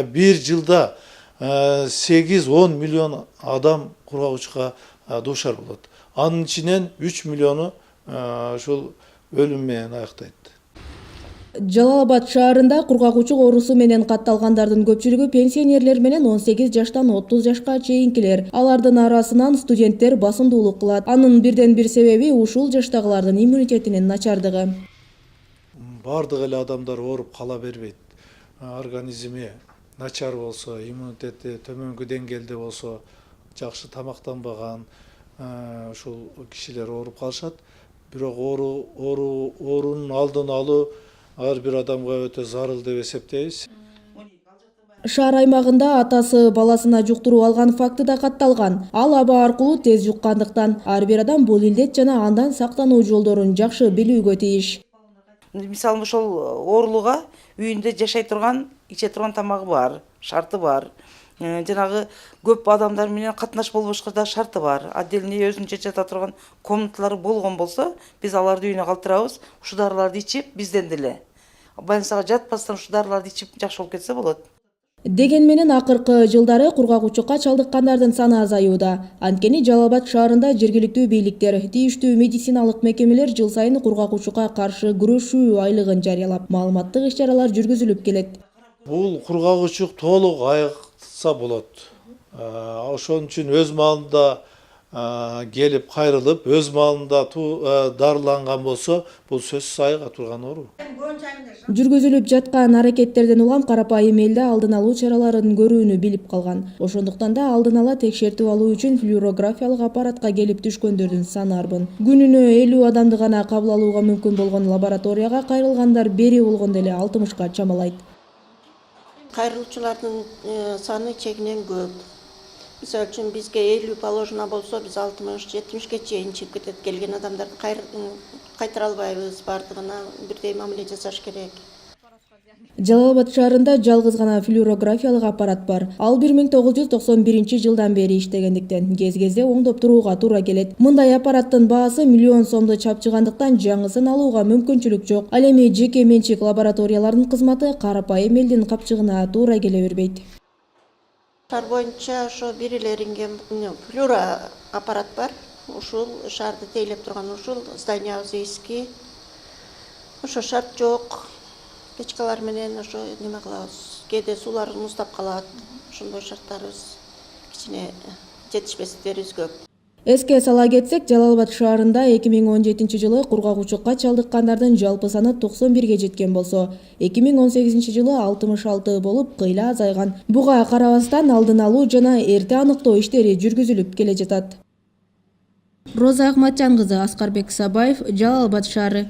бир жылда 8-10 миллион адам кургагычка дуушар болот. Анын ичинен 3 миллиону ушул өлүм менен аяктайт. Жалал-Абад шаарында кургагучук оорусу менен катталгандардын көпчүлүгү пенсионерлер менен 18 жаштан 30 жашка чейинкилер. Алардын арасынан студенттер басымдуулук кылат. Анын бирден бир себеби ушул жаштагылардын иммунитетинин начардыгы. Бардык эле адамдар ооруп кала бербейт. Организми начар болсо, иммунитети төмөнкү деңгээлде болсо, жакшы тамактанбаган ушул кишилер ооруп калышат. Бирок оорунун алдын алуу ар бир адамга өтө зарыл деп эсептейбиз. Шаар аймагында атасы баласына жуктуруу алган факты да катталган. Ал аба аркылуу тез жуккандыктан ар бир адам бул илдет жана андан сактануу жолдорун жакшы билүүгө тийиш. Мисалы ошол оорулууга үйүндө жашай турган, иче турган тамагы бар, шарты бар. Жанагы көп адамдар менен катнаш болбошко да шарты бар. Отдельный өзүнчө жата турган комнаталары болгон болсо, биз аларды үйүнө калтырабыз, ушул дарыларды ичип, бизден деле больницага жатпастан ушул дарыларды ичип жакшы болуп кетсе болот. Деген менен акыркы жылдары кургагучукка чалдыккандардын саны азаюуда. Анткени Жалал-Абад шаарында жергиликтүү бийликтер, тийиштүү медициналык мекемелер жыл сайын кургагучукка каршы күрөшүү айлыгын жарыялап, маалыматтык иш-чаралар жүргүзүлүп келет. Бул кургагучук толук айыкса болот. Ошон үчүн өз маалында келип кайрылып, өз маалында дарыланган болсо, бул сөзсүз айыга турган оору. Жүргүзүлүп жаткан аракеттерден улам карапайым элде алдын алуу чараларын көрүүнү билип калган. Ошондуктан да алдын ала текшертип алуу үчүн флюорографиялык аппаратка келип түшкөндөрдүн саны арбын. Күнүнө 50 адамды гана кабыл алууга мүмкүн болгон лабораторияга кайрылгандар бери болгондо эле 60ка чамалайт. Кайрылуучулардын саны чегинен көп. Мисалы үчүн бизге 50 положено болсо, биз 60-70ке чейин чыгып кетет. Келген адамдарды кайтара албайбыз, бардыгына бирдей мамиле жасаш керек. Жалал-Абад шаарында жалгыз гана флюорографиялык аппарат бар. Ал 1991 бери иштегендиктен кез-кезде оңдоп турууга туура келет. Мындай аппараттын баасы миллион сомду чапчыгандыктан жаңысын алууга мүмкүнчүлүк жок. Ал эми жеке менчик лабораториялардын кызматы карапайым элдин капчыгына туура келе бербейт. Шаар боюнча ошо бир эле рентген флюоро аппарат бар. Ушул шаарды тейлеп турган ушул зданиябыз эски. Ошо шарт жок. Печкалар менен ошо неме кылабыз. Кээде суулар муздап калат. Ошондой шарттарыбыз кичине жетишпестиктерибиз көп. Эске сала кетсек, Жалал-Абад шаарында 2017 жылы кургагучукка чалдыккандардын жалпы саны 91ге жеткен болсо, 2018 жылы 66 болуп кыйла азайган. Буга карабастан алдын алуу жана эрте аныктоо иштери жүргүзүлүп келе жатат. Роза Ахматжан кызы, Аскарбек Сабаев, Жалал-Абад шаары.